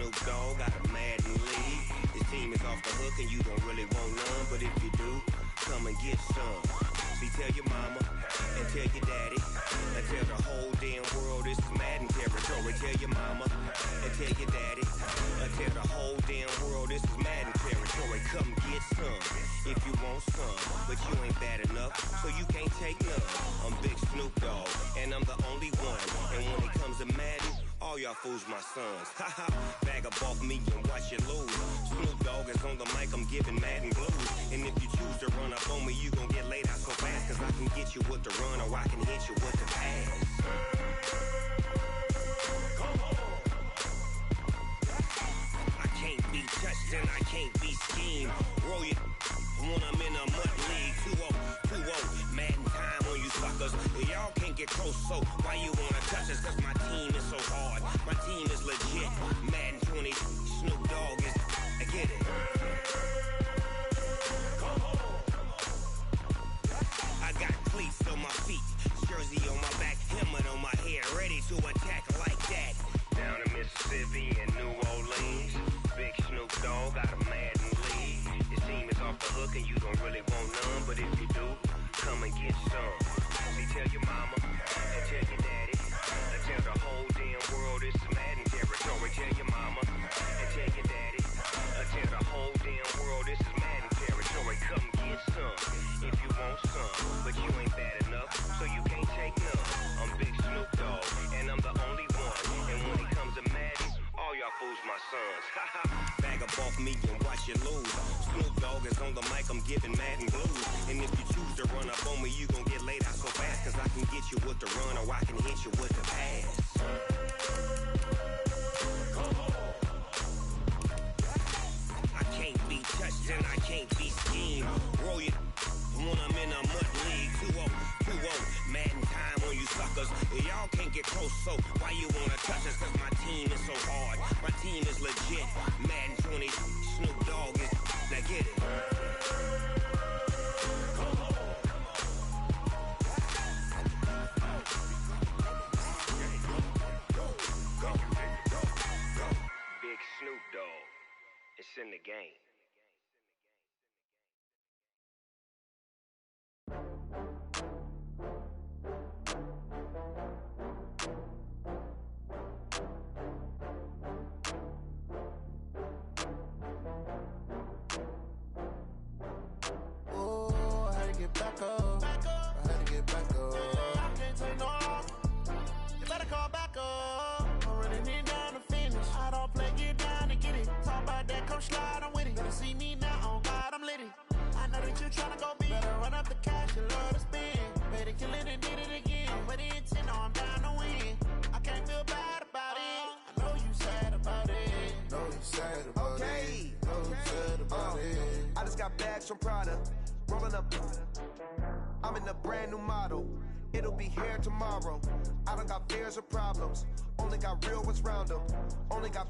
Snoop Dogg got a Madden league. His team is off the hook and you don't really want none, but if you do, come and get some. See, tell your mama and tell your daddy and tell the whole damn world this is Madden territory. Tell your mama and tell your daddy and tell the whole damn world this is Madden territory. Come get some if you want some, but you ain't bad enough, so you can't take none. I'm Big Snoop Dogg, and I'm the only one. And when it comes to Madden, all y'all fools my sons. Haha, bag up off me and watch you lose. Snoop Dogg is on the mic, I'm giving Madden blues. And if you choose to run up on me, you gon' get laid out so fast, cause I can get you with the run or I can hit you with the pass. I can't be touched and I can't be schemed. Roll you when I'm in a mud league. 2-0, 2-0, Madden time on you suckers. Y'all can't get close, so why you wanna touch us? Cause my team is so hard, my team is legit. Madden 20, Snoop Dogg is, I get it. I got cleats on my feet, jersey on my back, helmet on my head, ready to attack like that. Down in Mississippi and New Orleans, Big Snoop Dogg got a Madden league. His team is off the hook and you don't really want none, but if you do, come and get some. See, tell your mama and tell your daddy and tell the whole damn world this is Madden territory. Tell your mama and tell your daddy and tell the whole damn world this is Madden territory. Come get some if you want some, but you ain't bad enough, so you can't take none. I'm Big Snoop Dogg, and I'm the only one. And when it comes to Madden, all y'all fools my sons. Haha, bag up off me and watch you lose. Snoop Dogg is on the mic, I'm giving Madden blues. And if you choose to run up on me, you gon' get laid out so fast, cause I can get you with the run or I can hit you with the pass. I can't be touched and I can't be schemed. Roll you when I'm in a mud league. 2-0, 2-0, Madden time on you suckers. Y'all can't get close, so why you wanna touch us? Cause my team is so hard, my team is legit. Madden 20, Snoop Dogg is, now get it. Big Snoop Dogg, it's in the game. Back up. I had to get back up. I can't take no loss. You better call back up. I'm running in down to finish. I don't play, get down and get it. Talk about that, come slide, I'm with it. Better see me now, on God, I'm lit it. I know that you tryna go big. Better run up the cash, you love to spend. Better kill it and did it again. But the intent, no, I'm down to win. I can't feel bad about it. I know you sad about it. Know you sad about it. Know you sad about it. I just got bags from Prada. Rolling up, I'm in a brand new model. It'll be here tomorrow. I don't got fears or problems. Only got real ones round them. Only got.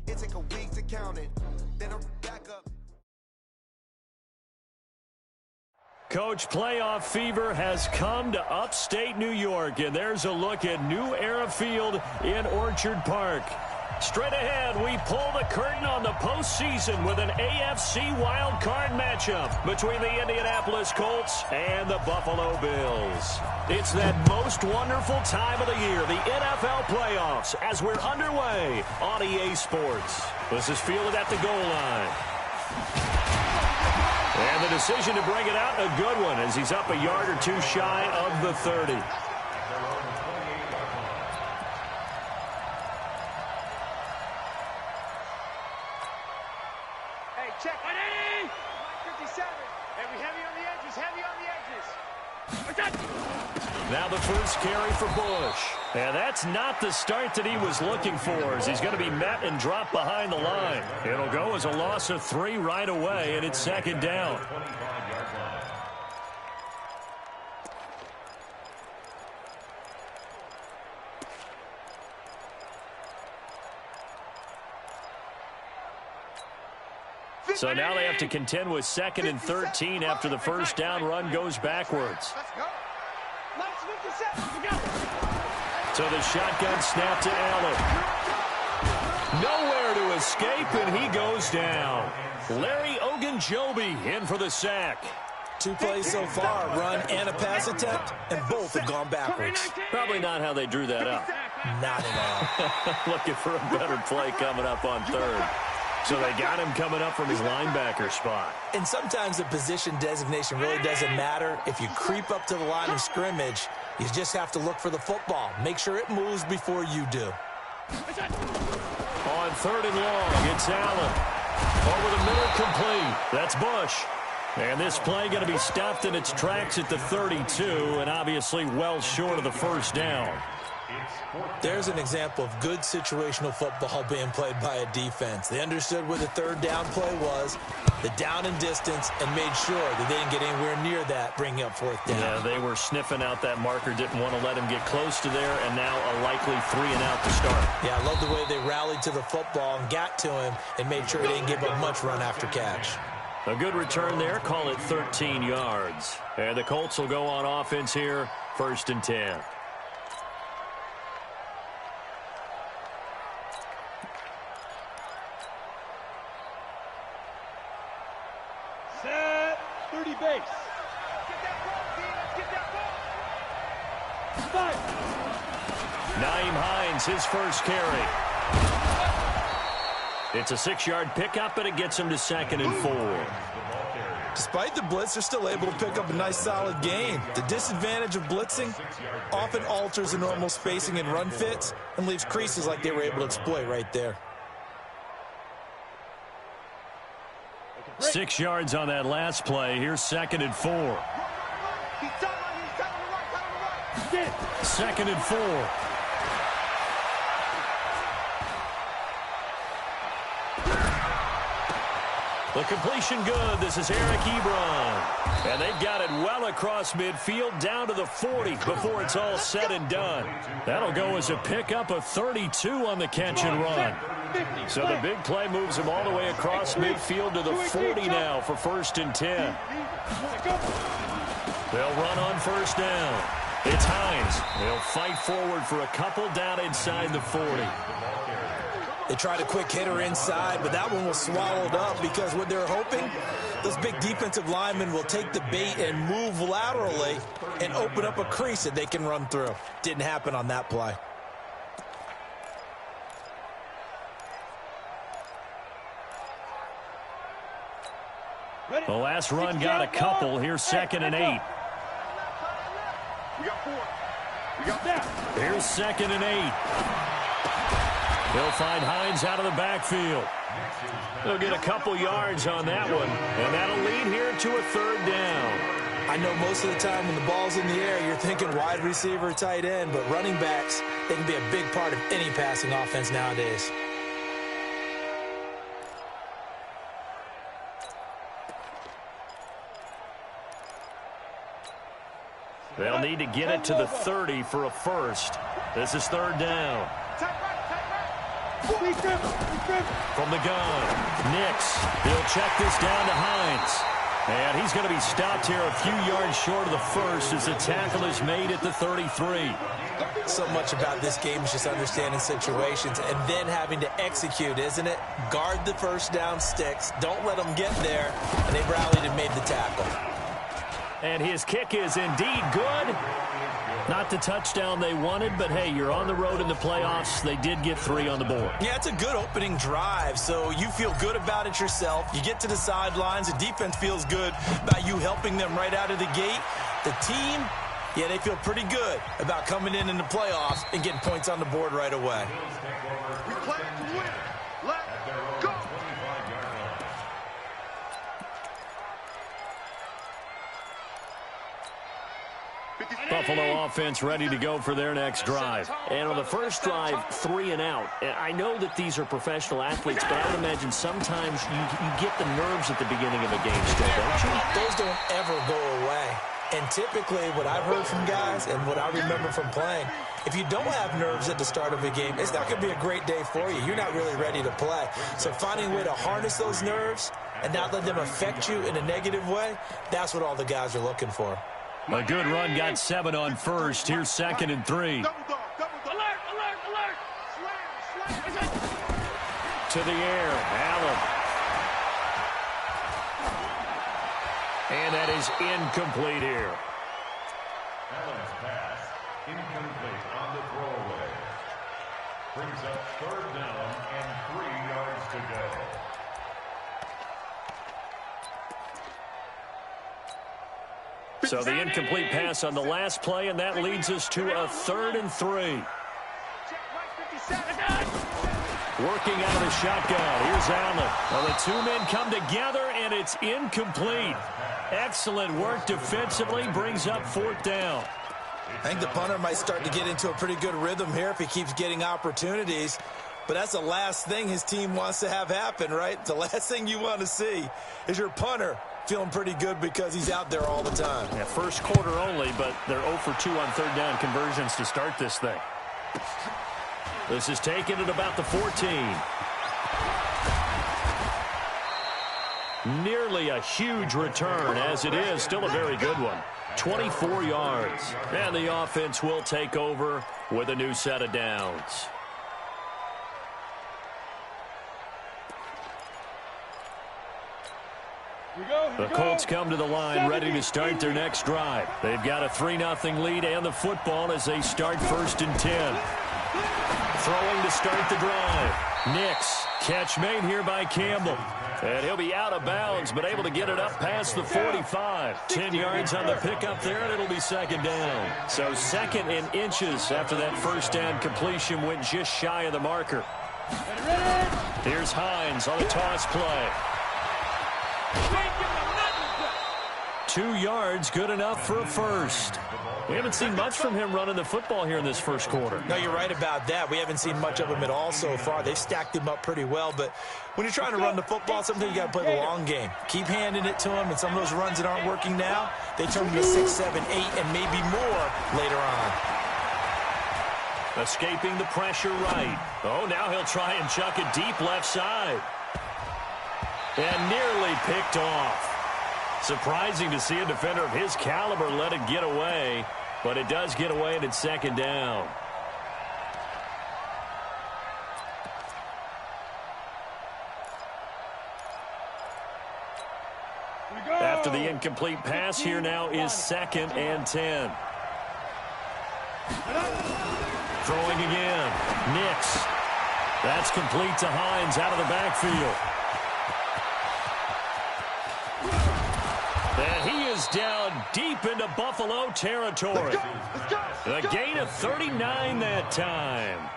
It take a week to count it. Then I'm back up. Coach, playoff fever has come to upstate New York, and there's a look at New Era Field in Orchard Park. Straight ahead, we pull the curtain on the postseason with an AFC wildcard matchup between the Indianapolis Colts and the Buffalo Bills. It's that most wonderful time of the year, the NFL playoffs, as we're underway on EA Sports. This is fielded at the goal line. And the decision to bring it out, a good one, as he's up a yard or two shy of the 30. Check. 57. Heavy on the edges. Heavy on the edges. Now the first carry for Bush. And that's not the start that he was looking for, as he's going to be met and dropped behind the line. It'll go as a loss of 3 right away, and it's second down. So now they have to contend with 2nd and 13 after the first down run goes backwards. So the shotgun snap to Allen. Nowhere to escape, and he goes down. Larry Ogunjobi in for the sack. 2 plays so far, run and a pass attempt, and both have gone backwards. Probably not how they drew that up. Not at all. Looking for a better play coming up on third. So they got him coming up from his linebacker spot. And sometimes the position designation really doesn't matter. If you creep up to the line of scrimmage, you just have to look for the football. Make sure it moves before you do. On 3rd and long, it's Allen. Over the middle, complete. That's Bush. And this play going to be stopped in its tracks at the 32, and obviously well short of the first down. There's an example of good situational football being played by a defense. They understood where the 3rd down play was, the down and distance, and made sure that they didn't get anywhere near that, bringing up 4th down. Yeah, they were sniffing out that marker, didn't want to let him get close to there, and now a likely 3 and out to start. Yeah, I love the way they rallied to the football and got to him and made sure they didn't give up much run after catch. A good return there, call it 13 yards. And the Colts will go on offense here, 1st and 10. Set 30 base. Get that ball, team. Let's get that ball. 5. Nyheim Hines, his first carry. It's a 6-yard pickup, and it gets him to 2nd and 4. Despite the blitz, they're still able to pick up a nice, solid gain. The disadvantage of blitzing often alters the normal spacing and run fits and leaves creases like they were able to exploit right there. 6 yards on that last play. Here's 2nd and 4. 2nd and 4. The completion good. This is Eric Ebron. And they've got it well across midfield down to the 40 before it's all said and done. That'll go as a pickup of 32 on the catch and run. So the big play moves him all the way across midfield to the 40 now for 1st and 10. They'll run on 1st down. It's Hines. They'll fight forward for a couple down inside the 40. They tried a quick hitter inside, but that one was swallowed up because what they're hoping, those big defensive linemen will take the bait and move laterally and open up a crease that they can run through. Didn't happen on that play. The last run got a couple. Here's 2nd and 8. We got 4. We got that. Here's 2nd and 8. They'll find Hines out of the backfield. They'll get a couple yards on that one, and that'll lead here to a 3rd down. I know most of the time when the ball's in the air, you're thinking wide receiver, tight end, but running backs, they can be a big part of any passing offense nowadays. They'll need to get it to the 30 for a first. This is 3rd down. From the gun, Nix. He'll check this down to Hines. And he's going to be stopped here a few yards short of the first as the tackle is made at the 33. So much about this game is just understanding situations and then having to execute, isn't it? Guard the 1st down sticks. Don't let them get there. And they rallied and made the tackle. And his kick is indeed good. Not the touchdown they wanted, but hey, you're on the road in the playoffs. They did get 3 on the board. Yeah, it's a good opening drive, so you feel good about it yourself. You get to the sidelines. The defense feels good about you helping them right out of the gate. The team, yeah, they feel pretty good about coming in the playoffs and getting points on the board right away. We play to win. Let's go. Buffalo offense ready to go for their next drive. And on the first drive, 3 and out. And I know that these are professional athletes, but I would imagine sometimes you get the nerves at the beginning of a game still, don't you? Those don't ever go away. And typically what I've heard from guys and what I remember from playing, if you don't have nerves at the start of a game, it's not going to be a great day for you. You're not really ready to play. So finding a way to harness those nerves and not let them affect you in a negative way, that's what all the guys are looking for. A good run got 7 on first. Here's 2nd and 3. to the air. Allen. And that is incomplete here. Allen's pass, incomplete on the throwaway. Brings up 3rd down and 3 yards to go. So the incomplete pass on the last play, and that leads us to a 3rd and 3. Working out of the shotgun. Here's Allen. Well, the two men come together, and it's incomplete. Excellent work defensively. Brings up 4th down. I think the punter might start to get into a pretty good rhythm here if he keeps getting opportunities. But that's the last thing his team wants to have happen, right? The last thing you want to see is your punter feeling pretty good because he's out there all the time. Yeah, first quarter only, but they're 0 for 2 on 3rd down conversions to start this thing. This is taken at about the 14. Nearly a huge return, as it is still a very good one. 24 yards. And the offense will take over with a new set of downs. The Colts come to the line ready to start their next drive. They've got a 3-0 lead and the football as they start 1st and 10. Throwing to start the drive. Nix. Catch made here by Campbell. And he'll be out of bounds, but able to get it up past the 45. 10 yards on the pickup there, and it'll be 2nd down. So 2nd and inches after that 1st down completion went just shy of the marker. Here's Hines on the toss play. 2 yards, good enough for a first. We haven't seen much from him running the football here in this first quarter. No, you're right about that. We haven't seen much of him at all so far. They've stacked him up pretty well, but when you're trying to run the football, sometimes you got to play the long game. Keep handing it to him, and some of those runs that aren't working now, they turn into 6, 7, 8, and maybe more later on. Escaping the pressure right. Oh, now he'll try and chuck it deep left side. And nearly picked off. Surprising to see a defender of his caliber let it get away, but it does get away and it's 2nd down. After the incomplete pass, here now is 2nd and 10. Throwing again. Nix. That's complete to Hines out of the backfield. And he is down deep into Buffalo territory. A gain of 39 that time.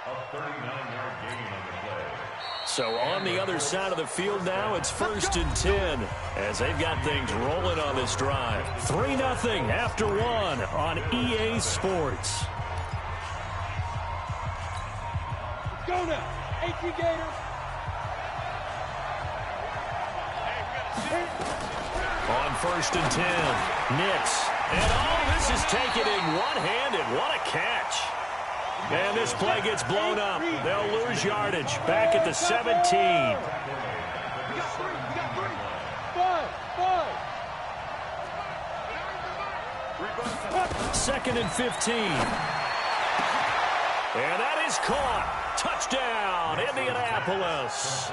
A 39-yard gain on the play. So on the other side of the field now, it's 1st and 10 as they've got things rolling on this drive. 3-0 after 1 on EA Sports. Let's go now. 18 Gators. On 1st and 10, Nix. And this is taken in one-handed. What a catch. And this play gets blown up. They'll lose yardage back at the 17. 2nd and 15. And that is caught. Touchdown, Indianapolis.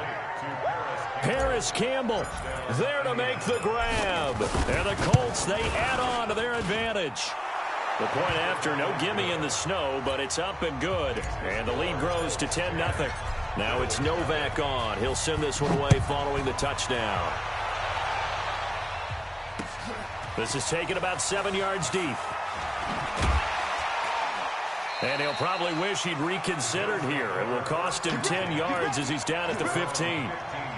Paris Campbell there to make the grab. And the Colts, they add on to their advantage. The point after, no gimme in the snow, but it's up and good. And the lead grows to 10-0. Now it's Novak on. He'll send this one away following the touchdown. This is taken about 7 yards deep. And he'll probably wish he'd reconsidered here. It will cost him 10 yards as he's down at the 15.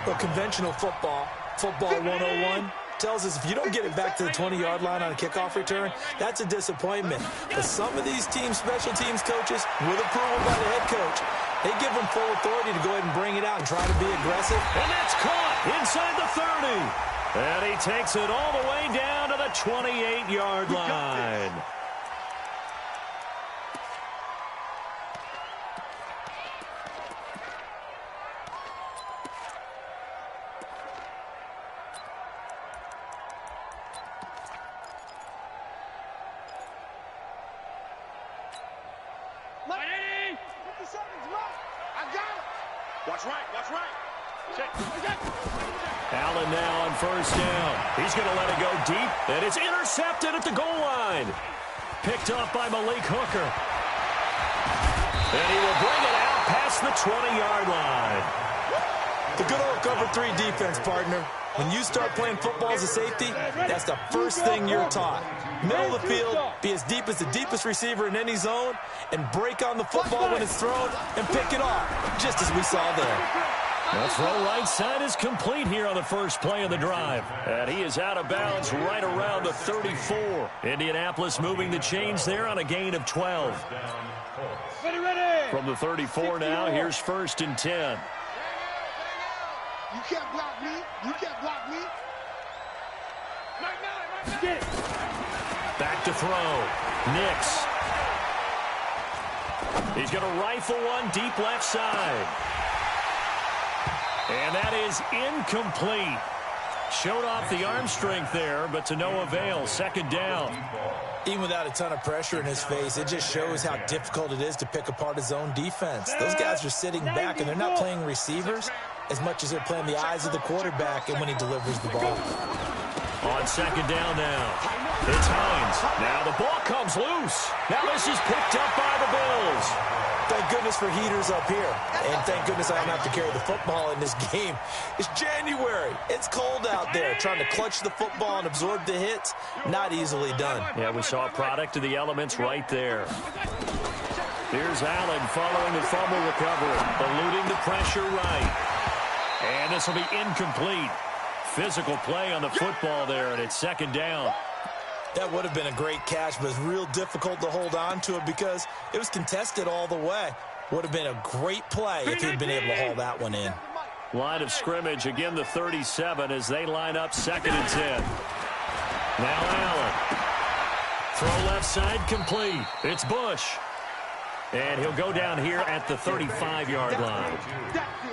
Well, conventional football 101, tells us if you don't get it back to the 20-yard line on a kickoff return, that's a disappointment. But some of these teams, special teams coaches, with approval by the head coach, they give them full authority to go ahead and bring it out and try to be aggressive. And that's caught inside the 30. And he takes it all the way down to the 28-yard line. Watch right, watch right. Check. Allen now on first down. He's going to let it go deep, and it's intercepted at the goal line. Picked off by Malik Hooker. And he will bring it out past the 20-yard line. The good old cover 3 defense, partner. When you start playing football as a safety, that's the first thing you're taught. Middle of the field, be as deep as the deepest receiver in any zone, and break on the football when it's thrown and pick it off, just as we saw there. The throw right side is complete here on the first play of the drive. And he is out of bounds right around the 34. Indianapolis moving the chains there on a gain of 12. From the 34 now, here's 1st and 10. You can't block me. You can't block me. Get it. Back to throw. Nix. He's going to rifle one deep left side. And that is incomplete. Showed off the arm strength there, but to no avail. 2nd down. Even without a ton of pressure in his face, it just shows how difficult it is to pick apart his own defense. Those guys are sitting back, and they're not playing receivers as much as they're playing the eyes of the quarterback and when he delivers the ball. On 2nd down now, it's Hines. Now the ball comes loose. Now this is picked up by the Bills. Thank goodness for heaters up here. And thank goodness I don't have to carry the football in this game. It's January. It's cold out there. Trying to clutch the football and absorb the hits, not easily done. Yeah, we saw a product of the elements right there. Here's Allen following the fumble recovery, eluding the pressure right. And this will be incomplete. Physical play on the football there, and it's 2nd down. That would have been a great catch, but it's real difficult to hold on to it because it was contested all the way. Would have been a great play if he'd been able to haul that one in. Line of scrimmage, again the 37 as they line up 2nd and 10. Now Allen. Throw left side complete. It's Bush. And he'll go down here at the 35-yard line.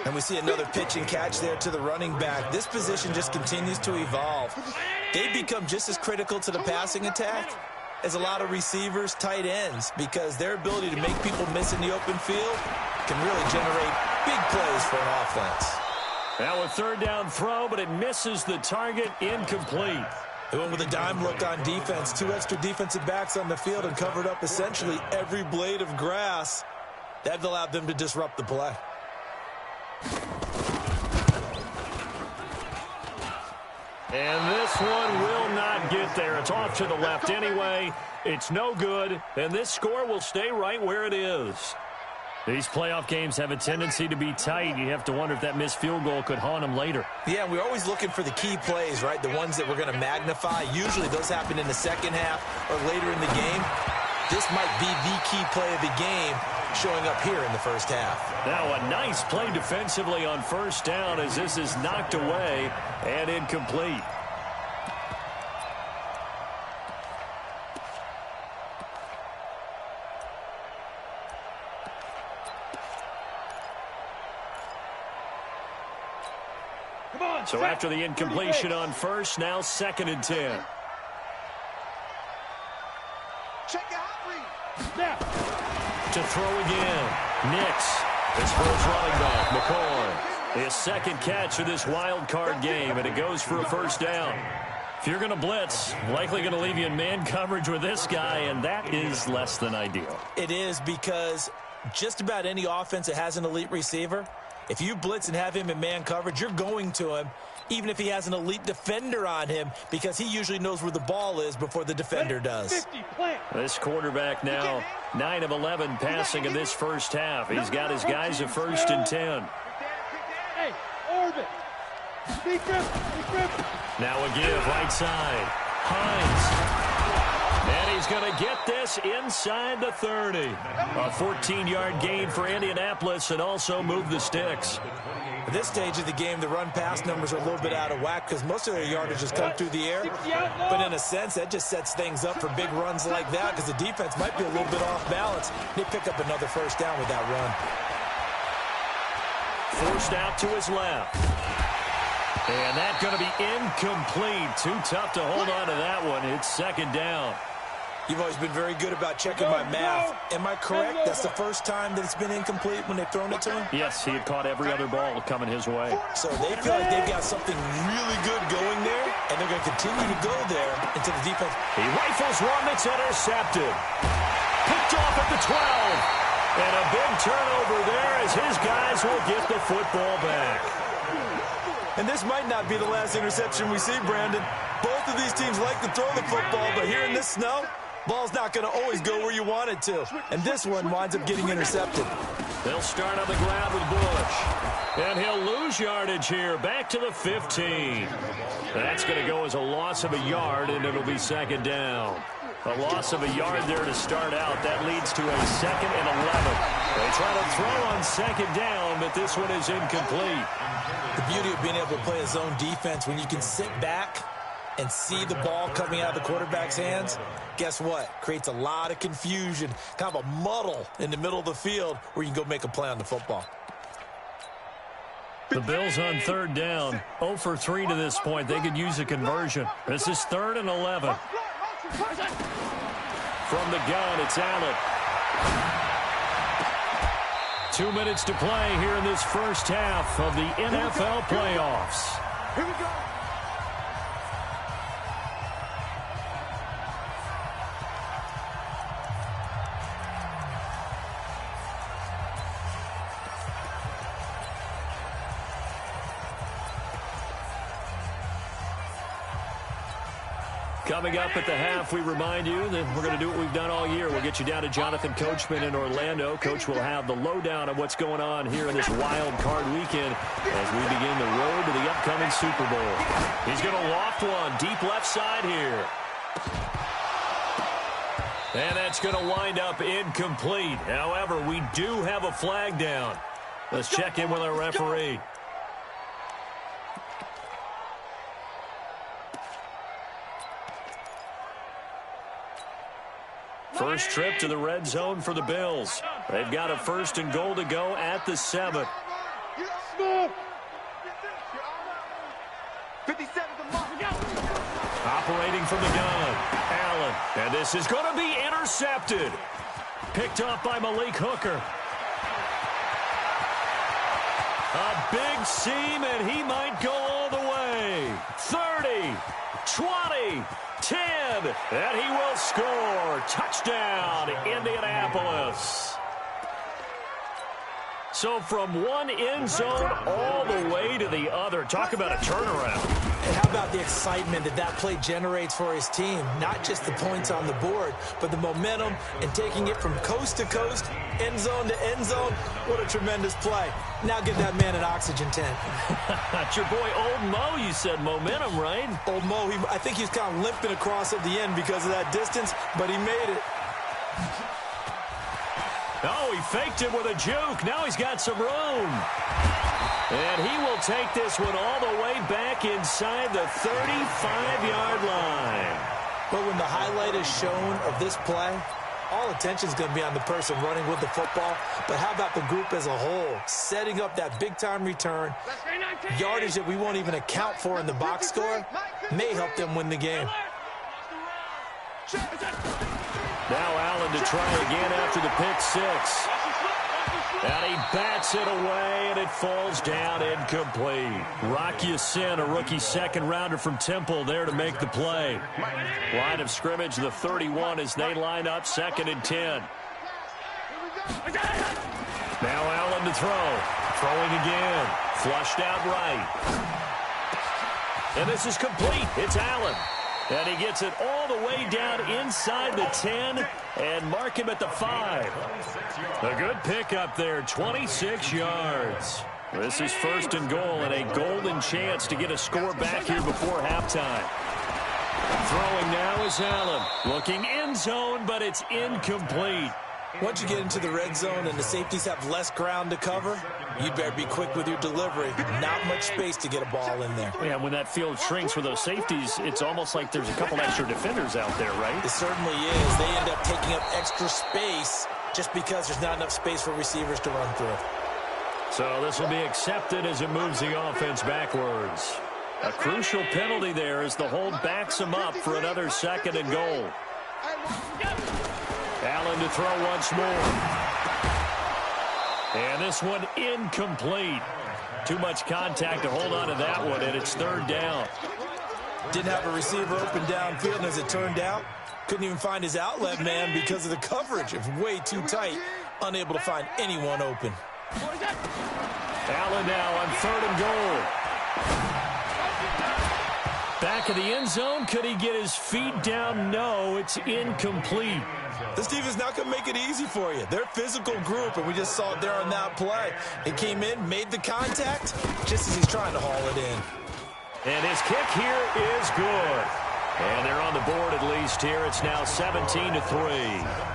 And we see another pitch and catch there to the running back. This position just continues to evolve. They become just as critical to the passing attack as a lot of receivers, tight ends, because their ability to make people miss in the open field can really generate big plays for an offense. Now a 3rd down throw, but it misses the target, incomplete. They went with a dime look on defense. 2 extra defensive backs on the field and covered up essentially every blade of grass. That allowed them to disrupt the play. And this one will not get there. It's off to the left anyway. It's no good, and this score will stay right where it is. These playoff games have a tendency to be tight. You have to wonder if that missed field goal could haunt them later. Yeah, we're always looking for the key plays, right? The ones that we're going to magnify. Usually those happen in the 2nd half or later in the game. This might be the key play of the game showing up here in the 1st half. Now a nice play defensively on 1st down as this is knocked away and incomplete. So after the incompletion on 1st, now 2nd and 10. Check your hot read. To throw again. Nix. This for his running back, McCoy. His 2nd catch of this wild card game, and it goes for a 1st down. If you're going to blitz, likely going to leave you in man coverage with this guy, and that is less than ideal. It is, because just about any offense that has an elite receiver, if you blitz and have him in man coverage, you're going to him, even if he has an elite defender on him, because he usually knows where the ball is before the defender does. This quarterback now 9 of 11 passing in this 1st half. He's got his guys at 1st and 10. Hey, orbit. Now a give right side. Hines. And he's going to get this inside the 30. A 14-yard gain for Indianapolis and also move the sticks. At this stage of the game, the run-pass numbers are a little bit out of whack because most of their yardage has come through the air. But in a sense, that just sets things up for big runs like that because the defense might be a little bit off balance. They pick up another 1st down with that run. Forced out to his left. And that's going to be incomplete. Too tough to hold on to that one. It's 2nd down. You've always been very good about checking my math. Am I correct? That's the first time that it's been incomplete when they've thrown it to him? Yes, he had caught every other ball coming his way. So they feel like they've got something really good going there, and they're going to continue to go there until the defense. He rifles one that's intercepted. Picked off at the 12. And a big turnover there as his guys will get the football back. And this might not be the last interception we see, Brandon. Both of these teams like to throw the football, but here in this snow, ball's not going to always go where you want it to. And this one winds up getting intercepted. They'll start on the ground with Bush. And he'll lose yardage here, back to the 15. That's going to go as a loss of a yard, and it'll be second down. A loss of a yard there to start out. That leads to a 2nd and 11. They try to throw on second down, but this one is incomplete. The beauty of being able to play a zone defense, when you can sit back and see the ball coming out of the quarterback's hands, guess what? Creates a lot of confusion, kind of a muddle in the middle of the field where you can go make a play on the football. The Bills on third down, 0 for 3 to this point. They could use a conversion. This is 3rd and 11. From the gun, it's Allen. 2 minutes to play here in this first half of the NFL playoffs. Here we go. Coming up at the half, we remind you that we're going to do what we've done all year. We'll get you down to Jonathan Coachman in Orlando. Coach will have the lowdown of what's going on here in this wild card weekend as we begin the road to the upcoming Super Bowl. He's going to loft one deep left side here. And that's going to wind up incomplete. However, we do have a flag down. Let's check in with our referee. First trip to the red zone for the Bills. They've got a 1st and goal to go at the 7. Operating from the gun, Allen. And this is going to be intercepted. Picked off by Malik Hooker. A big seam, and he might go all the way. 30, 20, 10, and he will score. Touchdown, Indianapolis. So from one end zone all the way to the other. Talk about a turnaround. And how about the excitement that that play generates for his team? Not just the points on the board, but the momentum and taking it from coast to coast, end zone to end zone. What a tremendous play. Now give that man an oxygen tank. That's your boy Old Mo. You said momentum, right? Old Mo, I think he was kind of limping across at the end because of that distance, but he made it. Oh, he faked it with a juke. Now he's got some room. And he will take this one all the way back inside the 35-yard line. But when the highlight is shown of this play, all attention is going to be on the person running with the football. But how about the group as a whole? Setting up that big-time return, yardage that we won't even account for in the box score, may help them win the game. Now Allen to try again after the pick six. And he bats it away, and it falls down incomplete. Rock Ya-Sin, a rookie second-rounder from Temple, there to make the play. Line of scrimmage, the 31, as they line up 2nd and 10. Now Allen to throw. Throwing again. Flushed out right. And this is complete. It's Allen. And he gets it all the way down inside the 10 and mark him at the 5. A good pickup there, 26 yards. This is 1st and goal and a golden chance to get a score back here before halftime. Throwing now is Allen. Looking end zone, but it's incomplete. Once you get into the red zone and the safeties have less ground to cover, you'd better be quick with your delivery. Not much space to get a ball in there. Yeah, when that field shrinks for those safeties, it's almost like there's a couple extra defenders out there, right? It certainly is. They end up taking up extra space just because there's not enough space for receivers to run through. So this will be accepted as it moves the offense backwards. A crucial penalty there as the hold backs him up for another 2nd and goal. Allen to throw once more. And this one incomplete. Too much contact to hold on to that one, and it's third down. Didn't have a receiver open downfield, and as it turned out, couldn't even find his outlet man because of the coverage. It was way too tight, unable to find anyone open. Allen now on 3rd and goal. Back of the end zone. Could he get his feet down? No, it's incomplete. This team is not going to make it easy for you. They're a physical group, and we just saw it there on that play. He came in, made the contact, just as he's trying to haul it in. And his kick here is good. And they're on the board at least here. It's now 17-3.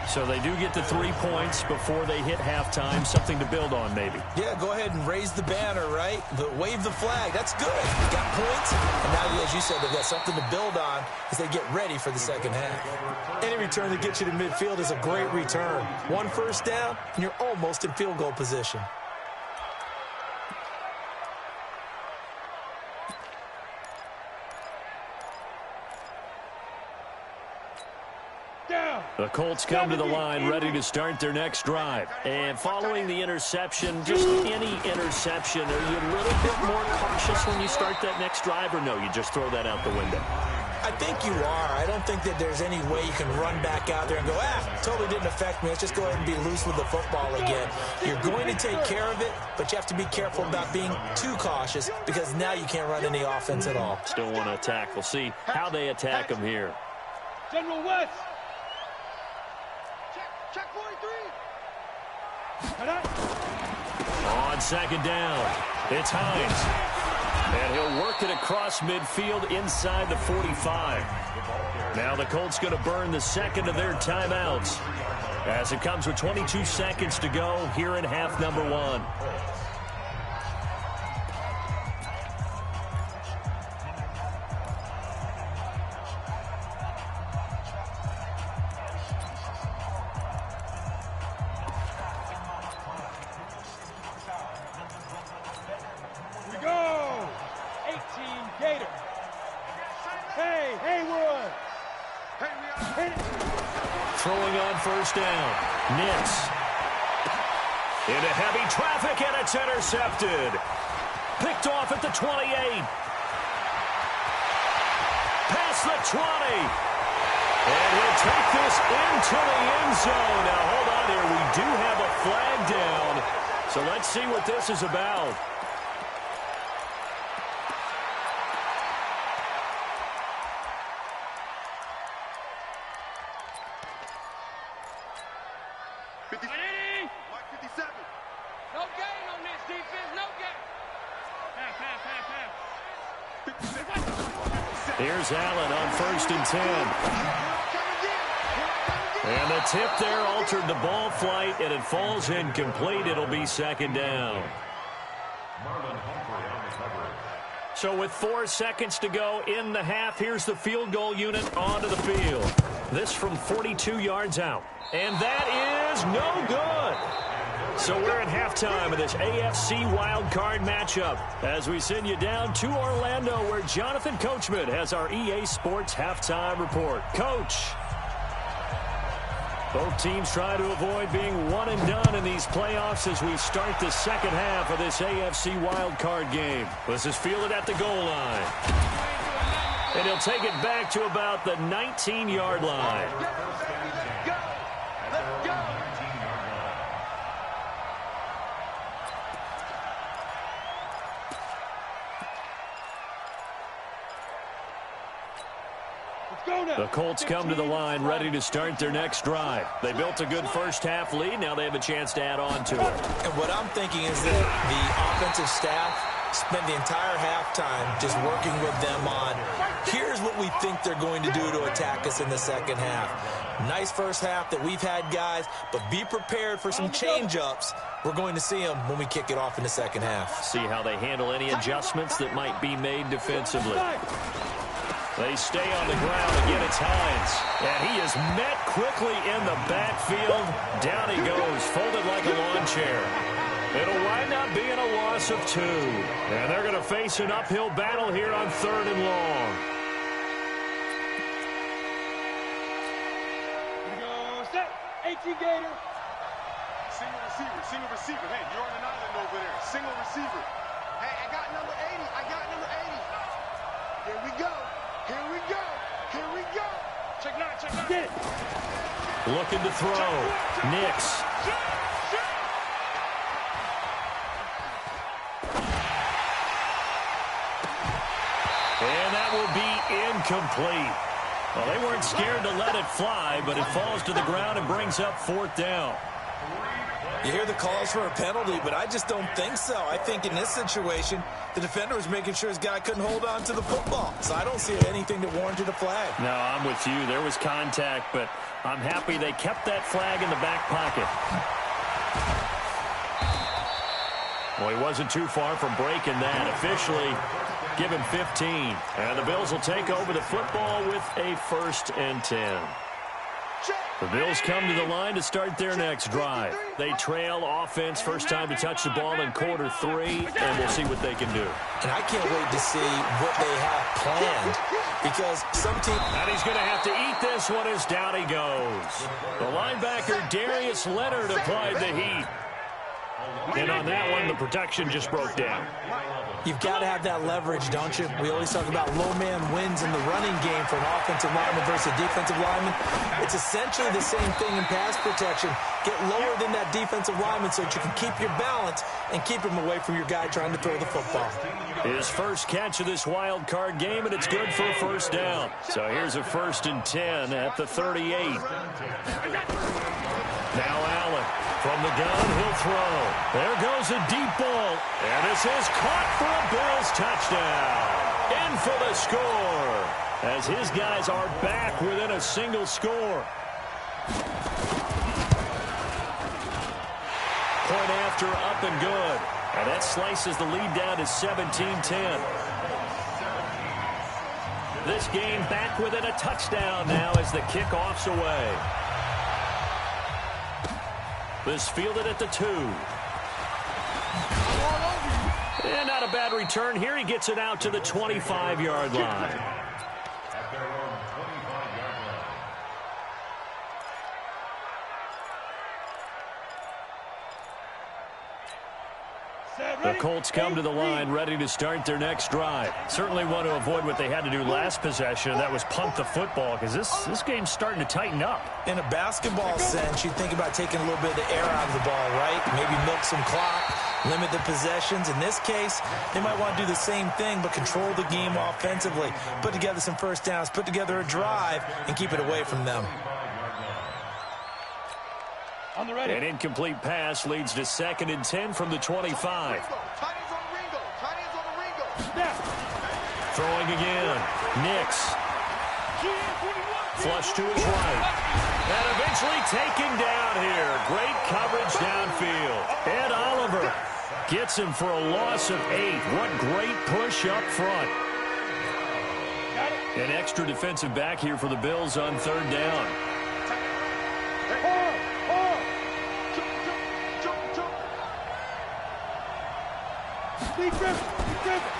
So they do get the 3 points before they hit halftime. Something to build on, maybe. Yeah, go ahead and raise the banner, right? But wave the flag. That's good. You got points. And now, as you said, they've got something to build on as they get ready for the second half. Any return that gets you to midfield is a great return. 1 first down, and you're almost in field goal position. The Colts come to the line ready to start their next drive. And following the interception, just any interception, are you a little bit more cautious when you start that next drive, or no, you just throw that out the window? I think you are. I don't think that there's any way you can run back out there and go, totally didn't affect me. Let's just go ahead and be loose with the football again. You're going to take care of it, but you have to be careful about being too cautious because now you can't run any offense at all. Still want to attack. We'll see how they attack them here. General West. Check 43. On 2nd down, it's Hines. And he'll work it across midfield inside the 45. Now the Colts going to burn the second of their timeouts as it comes with 22 seconds to go here in half number 1. Throwing on first down. Nix. Into heavy traffic, and it's intercepted. Picked off at the 28. Past the 20. And he'll take this into the end zone. Now, hold on here. We do have a flag down. So let's see what this is about. Here's Allen on 1st and 10. And the tip there altered the ball flight, and it falls incomplete. It'll be 2nd down. So with 4 seconds to go in the half, here's the field goal unit onto the field. This from 42 yards out. And that is no good. So we're at halftime of this AFC wildcard matchup as we send you down to Orlando where Jonathan Coachman has our EA Sports halftime report. Coach. Both teams try to avoid being one and done in these playoffs as we start the second half of this AFC wildcard game. This is fielded at the goal line. And he'll take it back to about the 19-yard line. The Colts come to the line ready to start their next drive. They built a good first-half lead. Now they have a chance to add on to it. And what I'm thinking is that the offensive staff spent the entire halftime just working with them on, here's what we think they're going to do to attack us in the second half. Nice first half that we've had, guys, but be prepared for some change-ups. We're going to see them when we kick it off in the second half. See how they handle any adjustments that might be made defensively. They stay on the ground. Again, it's Hines. And he is met quickly in the backfield. Down he goes, folded like a lawn chair. It'll wind up being a loss of 2. And they're going to face an uphill battle here on 3rd and long. Set. 18 Gator. Single receiver. Hey, you're on an island over there. Single receiver. Hey, I got number 80. Here we go. Check nine. Get it. Looking to throw. Nix. And that will be incomplete. Well, they weren't scared to let it fly, but it falls to the ground and brings up 4th down. You hear the calls for a penalty, but I just don't think so. I think in this situation, the defender was making sure his guy couldn't hold on to the football. So I don't see anything that warranted a flag. No, I'm with you. There was contact, but I'm happy they kept that flag in the back pocket. Well, he wasn't too far from breaking that. Officially, give him 15. And the Bills will take over the football with a 1st and 10. The Bills come to the line to start their next drive. They trail offense, first time to touch the ball in quarter 3, and we'll see what they can do. And I can't wait to see what they have planned, because some team... And he's going to have to eat this one as down he goes. The linebacker, Darius Leonard, applied the heat. And on that one, the protection just broke down. You've got to have that leverage, don't you? We always talk about low man wins in the running game for an offensive lineman versus a defensive lineman. It's essentially the same thing in pass protection. Get lower than that defensive lineman so that you can keep your balance and keep him away from your guy trying to throw the football. His first catch of this wild card game, and it's good for a 1st down. So here's a 1st and 10 at the 38. Now Allen. From the gun, he'll throw. There goes a deep ball. And this is caught for a Bills touchdown. In for the score, as his guys are back within a single score. Point after, up and good. And that slices the lead down to 17-10. This game back within a touchdown now as the kickoff's away. This fielded at the 2. And not a bad return here. He gets it out to the 25-yard line. At their own 25-yard line. The Colts come to the line ready to start their next drive. Certainly want to avoid what they had to do last possession, and that was punt the football, because this game's starting to tighten up. In a basketball sense, you think about taking a little bit of the air out of the ball, right? Maybe milk some clock, limit the possessions. In this case, they might want to do the same thing, but control the game offensively. Put together some 1st downs, put together a drive, and keep it away from them. An incomplete pass leads to 2nd and 10 from the 25. Throwing again. Nix. Flush to his right. And eventually taken down here. Great coverage downfield. Ed Oliver gets him for a loss of 8. What great push up front. An extra defensive back here for the Bills on 3rd down.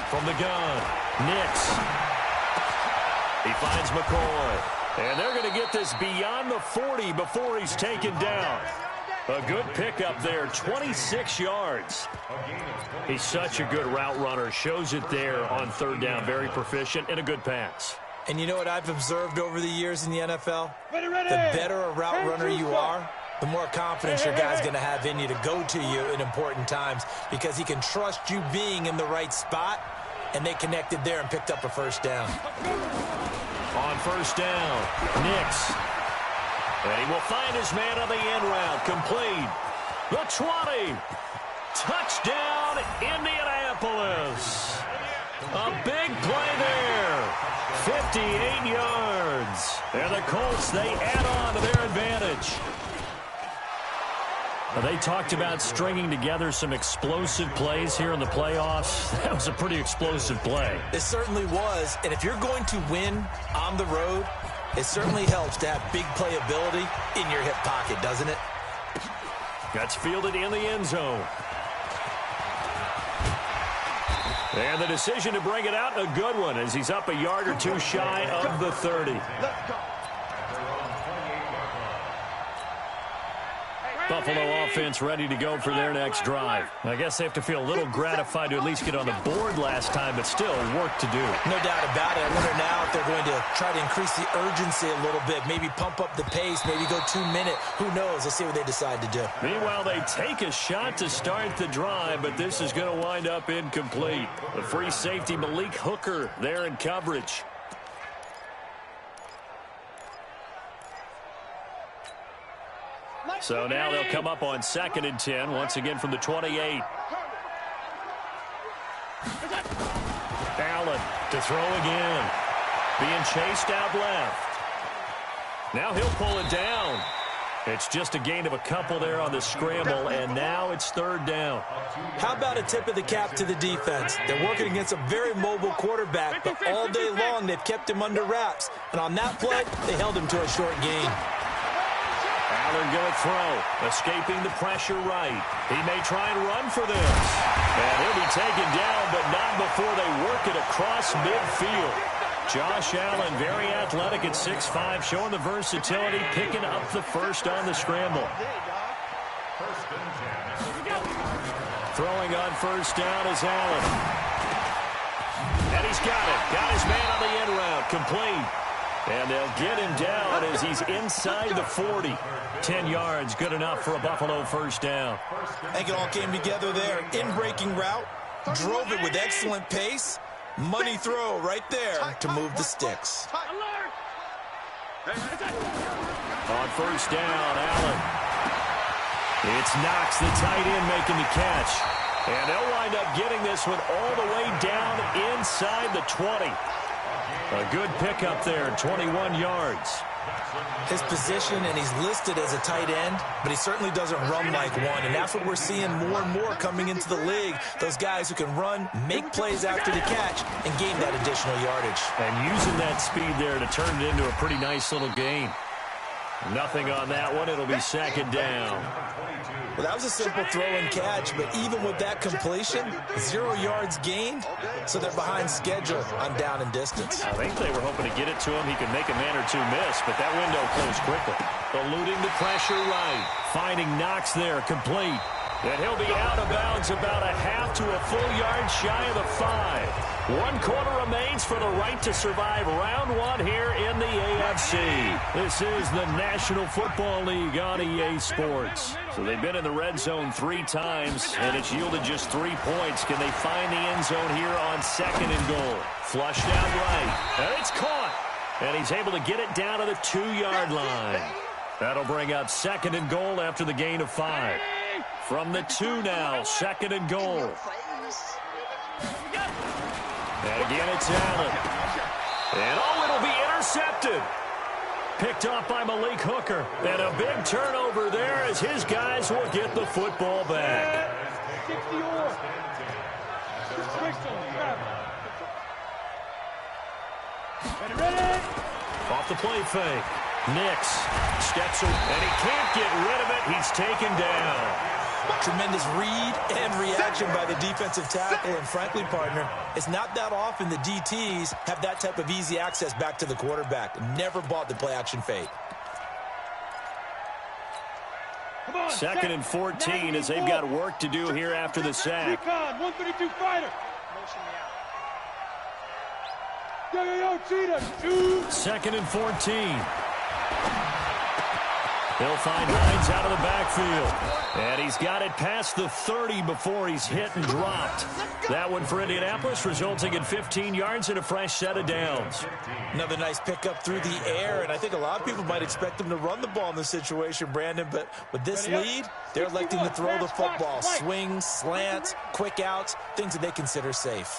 From the gun, Nix. He finds McCoy. And they're going to get this beyond the 40 before he's taken down. A good pickup there, 26 yards. He's such a good route runner. Shows it there on 3rd down. Very proficient and a good pass. And you know what I've observed over the years in the NFL? The better a route runner you are, the more confidence your guy's going to have in you to go to you in important times, because he can trust you being in the right spot, and they connected there and picked up a 1st down. On 1st down, Nix. And he will find his man on the end route. Complete. The 20. Touchdown, Indianapolis. A big play there. 58 yards. And the Colts, they add on to their advantage. They talked about stringing together some explosive plays here in the playoffs. That was a pretty explosive play. It certainly was. And if you're going to win on the road, it certainly helps to have big playability in your hip pocket, doesn't it? That's fielded in the end zone. And the decision to bring it out, a good one, as he's up a yard or two shy of the 30. Buffalo offense ready to go for their next drive. I guess they have to feel a little gratified to at least get on the board last time, but still work to do. No doubt about it. I wonder now if they're going to try to increase the urgency a little bit, maybe pump up the pace, maybe go 2-minute. Who knows? Let's see what they decide to do. Meanwhile, they take a shot to start the drive, but this is going to wind up incomplete. The free safety, Malik Hooker, there in coverage. So now they'll come up on 2nd and 10, once again from the 28. Allen to throw again. Being chased out left. Now he'll pull it down. It's just a gain of a couple there on the scramble, and now it's 3rd down. How about a tip of the cap to the defense? They're working against a very mobile quarterback, but all day long they've kept him under wraps. And on that play, they held him to a short gain. Allen going to throw, escaping the pressure right. He may try and run for this. And he'll be taken down, but not before they work it across midfield. Josh Allen, very athletic at 6'5", showing the versatility, picking up the first on the scramble. Throwing on 1st down is Allen. And he's got it. Got his man on the in route, complete. And they'll get him down as he's inside the 40. 10 yards, good enough for a Buffalo 1st down. I think it all came together there. In-breaking route, drove it with excellent pace. Money throw right there to move the sticks. On 1st down, Allen. It's Knox, the tight end, making the catch. And they'll wind up getting this one all the way down inside the 20. A good pickup there, 21 yards. His position, and he's listed as a tight end, but he certainly doesn't run like one, and that's what we're seeing more and more coming into the league. Those guys who can run, make plays after the catch, and gain that additional yardage. And using that speed there to turn it into a pretty nice little gain. Nothing on that one. It'll be 2nd down. Well, that was a simple throw and catch, but even with that completion, 0 yards gained, so they're behind schedule on down and distance. I think they were hoping to get it to him. He could make a man or two miss, but that window closed quickly. Eluding the pressure right. Finding Knox there, complete. And he'll be out of bounds about a half to a full yard shy of the 5. 1 quarter remains for the right to survive round 1 here in the AFC. This is the National Football League on EA Sports. So they've been in the red zone 3 times, and it's yielded just 3 points. Can they find the end zone here on 2nd and goal? Flushed out right, and it's caught. And he's able to get it down to the 2-yard line. That'll bring up 2nd and goal after the gain of 5. From the 2 now, 2nd and goal. And again, it's Allen. And it'll be intercepted. Picked off by Malik Hooker. And a big turnover there as his guys will get the football back. Off the play fake. Nix steps away, and he can't get rid of it. He's taken down. Tremendous read and reaction by the defensive tackle, and frankly, partner, it's not that often the DTs have that type of easy access back to the quarterback. Never bought the play-action fake. 2nd and 14 as they've got work to do here after the sack. 132 fighter. 2nd and 14. He'll find Hines out of the backfield. And he's got it past the 30 before he's hit and dropped. That one for Indianapolis, resulting in 15 yards and a fresh set of downs. Another nice pickup through the air, and I think a lot of people might expect him to run the ball in this situation, Brandon, but with this lead, they're electing to throw the football. Swings, slants, quick outs, things that they consider safe.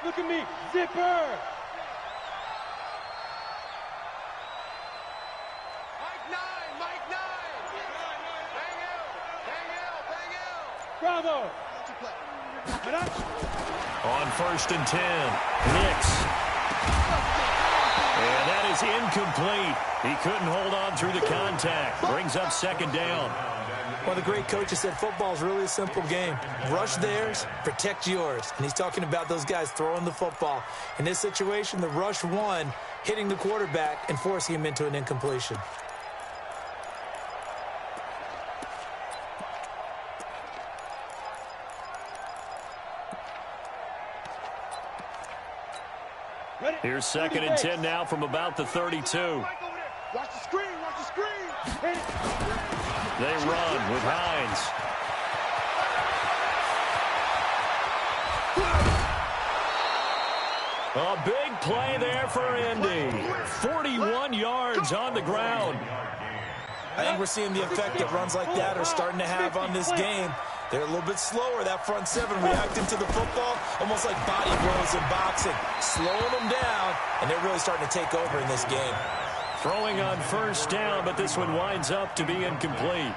Look at me, zipper! Bravo! On 1st and 10, Nix. And that is incomplete. He couldn't hold on through the contact. Brings up 2nd down. One of the great coaches said football is really a simple game. Rush theirs, protect yours. And he's talking about those guys throwing the football. In this situation, the rush won, hitting the quarterback and forcing him into an incompletion. Here's 2nd and 10 now from about the 32. Watch the screen, watch the screen. They run with Hines. A big play there for Indy. 41 yards on the ground. I think we're seeing the effect that runs like that are starting to have on this game. They're a little bit slower, that front seven, reacting to the football, almost like body blows in boxing, slowing them down, and they're really starting to take over in this game. Throwing on 1st down, but this one winds up to be incomplete.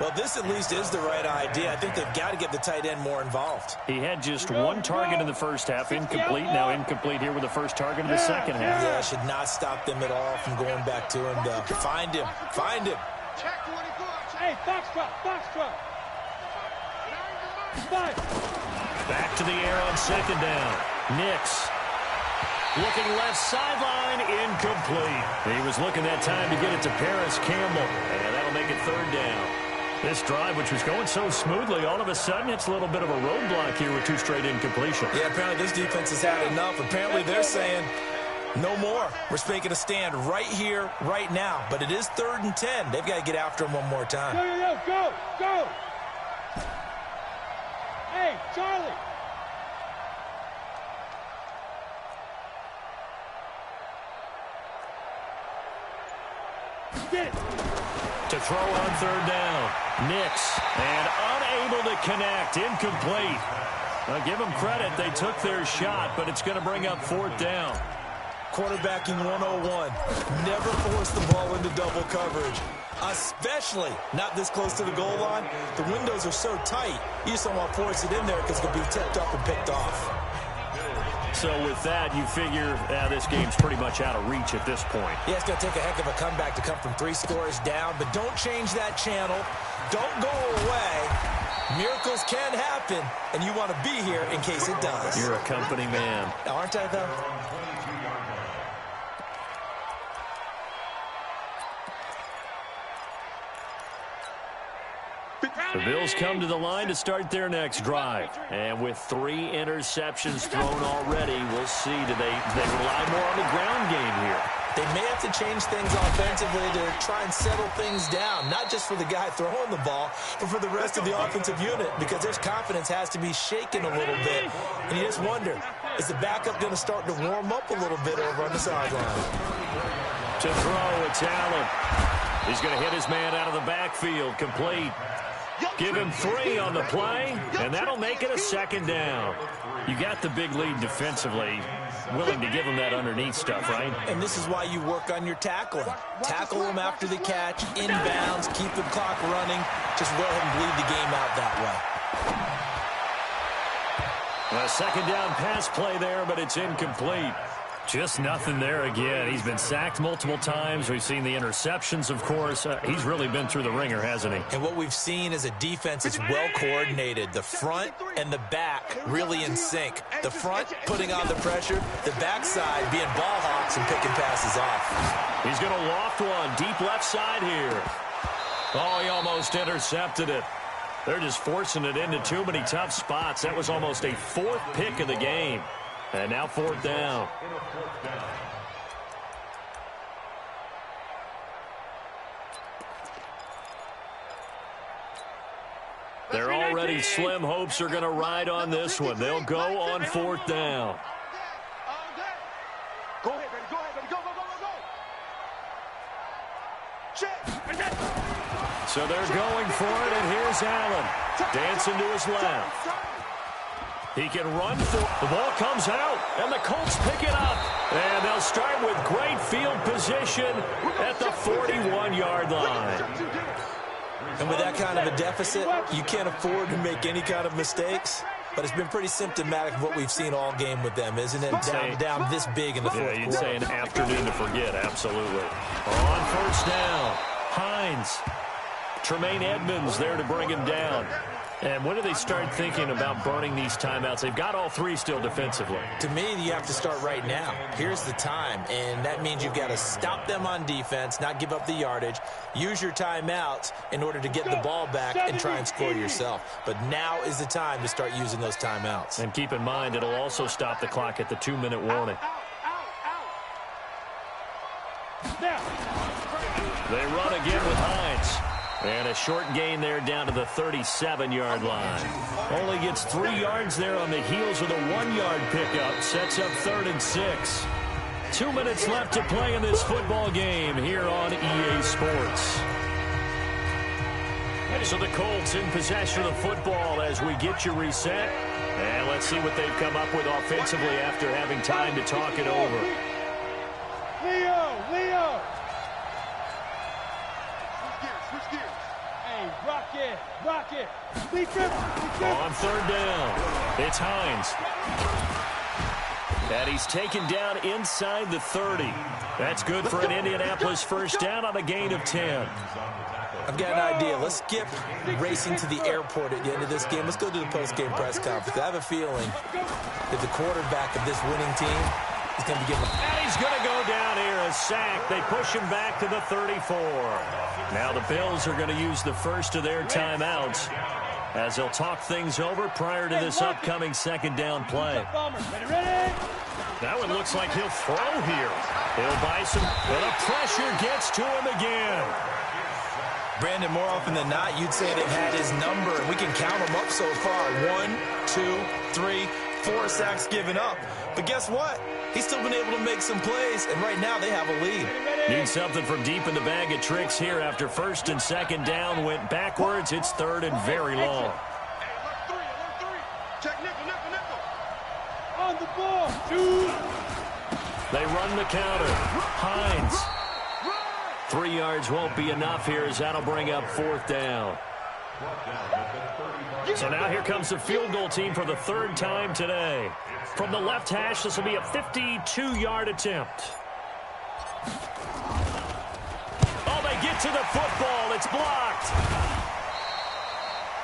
Well, this at least is the right idea. I think they've got to get the tight end more involved. He had just 1 target in the first half, incomplete. Now incomplete here with the first target in the second half. Yeah, should not stop them at all from going back to him. Find him. Find him. Hey, foxtrot, foxtrot. Back to the air on 2nd down. Nix. Looking left sideline, incomplete. He was looking that time to get it to Paris Campbell, and that'll make it 3rd down. This drive, which was going so smoothly, all of a sudden it's a little bit of a roadblock here with 2 straight incompletions. Yeah, apparently this defense has had enough. Apparently they're saying no more. We're making a stand right here, right now. But it is 3rd and 10. They've got to get after him one more time. Go, go. Hey, Charlie. Get it. To throw on 3rd down. Nix. And unable to connect. Incomplete. Now, give them credit. They took their shot, but it's going to bring up 4th down. Quarterbacking 101. Never force the ball into double coverage, especially not this close to the goal line. The windows are so tight, you just don't want to force it in there because it could be tipped up and picked off. So with that, you figure this game's pretty much out of reach at this point. Yeah, it's going to take a heck of a comeback to come from 3 scores down, but don't change that channel. Don't go away. Miracles can happen, and you want to be here in case it does. You're a company man. Aren't I, though? The Bills come to the line to start their next drive. And with 3 interceptions thrown already, we'll see. Do they rely more on the ground game here? They may have to change things offensively to try and settle things down, not just for the guy throwing the ball, but for the rest of the offensive unit, because their confidence has to be shaken a little bit. And you just wonder, is the backup going to start to warm up a little bit over on the sideline? To throw, it's Allen. He's going to hit his man out of the backfield, complete. Give him 3 on the play, and that'll make it a 2nd down. You got the big lead defensively, willing to give him that underneath stuff, right? And this is why you work on your tackling. Tackle them after the catch, inbounds, keep the clock running. Just go ahead and bleed the game out that way. A 2nd down pass play there, but it's incomplete. Just nothing there again. He's been sacked multiple times. We've seen the interceptions, of course. He's really been through the ringer, hasn't he? And what we've seen is a defense that's well coordinated. The front and the back really in sync. The front putting on the pressure. The backside being ball hawks and picking passes off. He's going to loft one deep left side here. Oh, he almost intercepted it. They're just forcing it into too many tough spots. That was almost a 4th pick of the game. And now 4th down. They're already slim hopes are going to ride on this one. They'll go on 4th down. Go ahead, baby. Go ahead, baby. Go, go, go, go, go. Check. So they're going for it, and here's Allen. Dancing to his left. He can run for it. The ball comes out, and the Colts pick it up. And they'll start with great field position at the 41-yard line. And with that kind of a deficit, you can't afford to make any kind of mistakes. But it's been pretty symptomatic of what we've seen all game with them, isn't it? Down this big in the fourth quarter. You'd say an afternoon to forget, absolutely. On 1st down, Hines. Tremaine Edmonds there to bring him down. And when do they start thinking about burning these timeouts? They've got all 3 still defensively. To me, you have to start right now. Here's the time, and that means you've got to stop them on defense, not give up the yardage, use your timeouts in order to get the ball back and try and score yourself. But now is the time to start using those timeouts. And keep in mind, it'll also stop the clock at the 2-minute warning. They run again with Hines. And a short gain there down to the 37-yard line. Only gets 3 yards there on the heels of the 1-yard pickup. Sets up 3rd and 6. 2 minutes left to play in this football game here on EA Sports. So the Colts in possession of the football as we get you reset. And let's see what they've come up with offensively after having time to talk it over. Leo! Switch gears. Hey, rock it. On 3rd down, it's Hines. And he's taken down inside the 30. That's good for an Indianapolis first down on a gain of 10. I've got an idea. Let's skip racing to the airport at the end of this game. Let's go to the post-game press conference. I have a feeling that the quarterback of this winning team is going to be getting... And he's going to go down here, a sack. They push him back to the 34. Now the Bills are going to use the first of their timeouts as they'll talk things over prior to this upcoming 2nd down play. That one looks like he'll throw here. He'll buy some, and the pressure gets to him again. Brandon, more often than not, you'd say they've had his number, and we can count them up so far. 1, 2, 3, 4 sacks given up. But guess what? He's still been able to make some plays, and right now they have a lead. Need something from deep in the bag of tricks here after 1st and 2nd down. Went backwards. It's 3rd and very long. Check nickel. On the ball. 2. They run the counter. Hines. 3 yards won't be enough here as that'll bring up 4th down. So now here comes the field goal team for the 3rd time today. From the left hash, this will be a 52-yard attempt. Oh, they get to the football. It's blocked.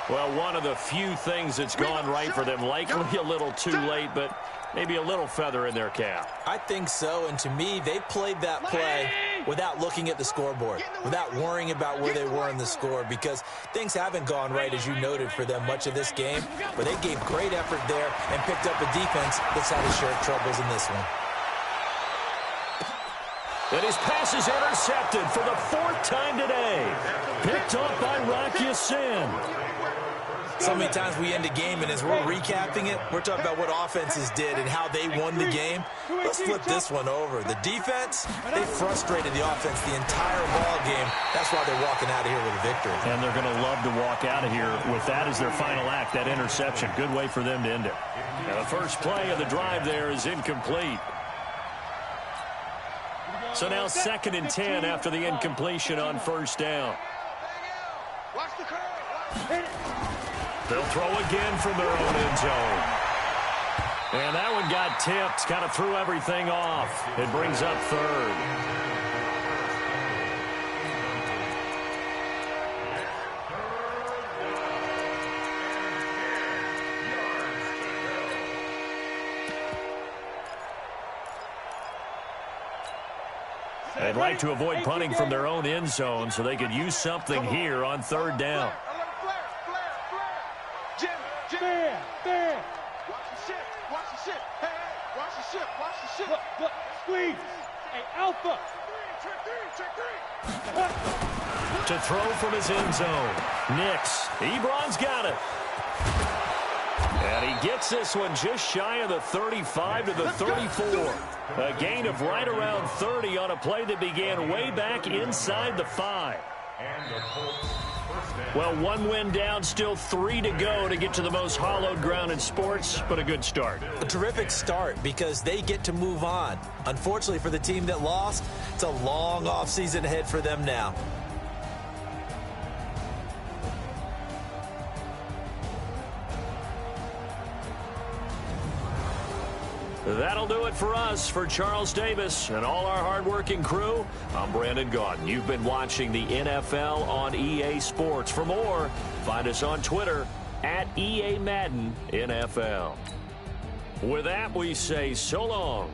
Well, one of the few things that's gone right for them. Likely a little too late, but maybe a little feather in their cap. I think so, and to me, they played that play without looking at the scoreboard, without worrying about where they were in the score, because things haven't gone right, as you noted, for them much of this game, but they gave great effort there and picked up a defense that's had its share of troubles in this one. And his pass is intercepted for the 4th time today. Picked off by Rocky Sin. So many times we end a game, and as we're recapping it, we're talking about what offenses did and how they won the game. Let's flip this one over. The defense, they frustrated the offense the entire ball game. That's why they're walking out of here with a victory. And they're going to love to walk out of here with that as their final act, that interception. Good way for them to end it. Now the first play of the drive there is incomplete. So now 2nd and 10 after the incompletion on 1st down. Watch the curve. They'll throw again from their own end zone. And that one got tipped, kind of threw everything off. It brings up 3rd. They'd like to avoid punting from their own end zone so they could use something here on 3rd down. Jimmy. Watch the ship. Hey, watch the ship. Look, squeeze. Hey, Alpha. Check 3. To throw from his end zone. Nix. Ebron's got it. And he gets this one just shy of the 35 to the 34. A gain of right around 30 on a play that began way back inside the 5. Well, 1 win down, still 3 to go to get to the most hallowed ground in sports, but a good start. A terrific start because they get to move on. Unfortunately for the team that lost, it's a long offseason ahead for them now. That'll do it for us. For Charles Davis and all our hardworking crew, I'm Brandon Gaudin. You've been watching the NFL on EA Sports. For more, find us on Twitter at EA Madden NFL. With that, we say so long.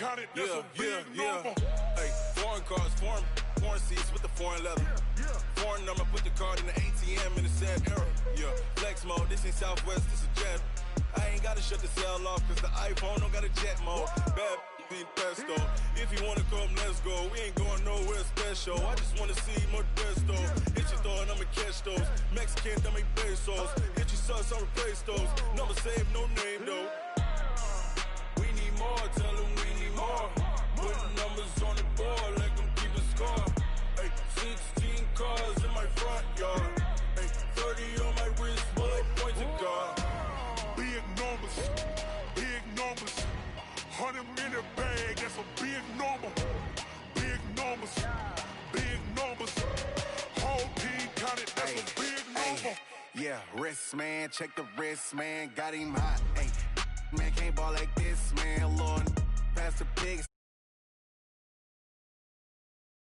counted, that's a big number. Hey, foreign cars, foreign seats with the foreign leather. Foreign number, put the card in the ATM in the sad era. Yeah, flex mode, this ain't Southwest, this is jet. I ain't gotta shut the cell off, cause the iPhone don't got a jet mode. Bad be pesto. If you wanna come, let's go. We ain't going nowhere special. I just wanna see more Modesto. Hit your thought, I'ma catch those. Mexican, dame pesos. Hit your sauce, I'll replace those. Number save, no name though. We need more, tell them we need more. Putting numbers on the board, let them keep the score. Hey, 16 cars in my front yard. Hey, 30 on my wrist, bullet point to God. Big numbers, big numbers. 100 in the bag, that's a big number. Big numbers, big numbers. Whole team counted, that's a big number. Yeah, wrist man, check the wrist man, got him hot. Ay, man can't ball like this, man. Lord, past the pigs.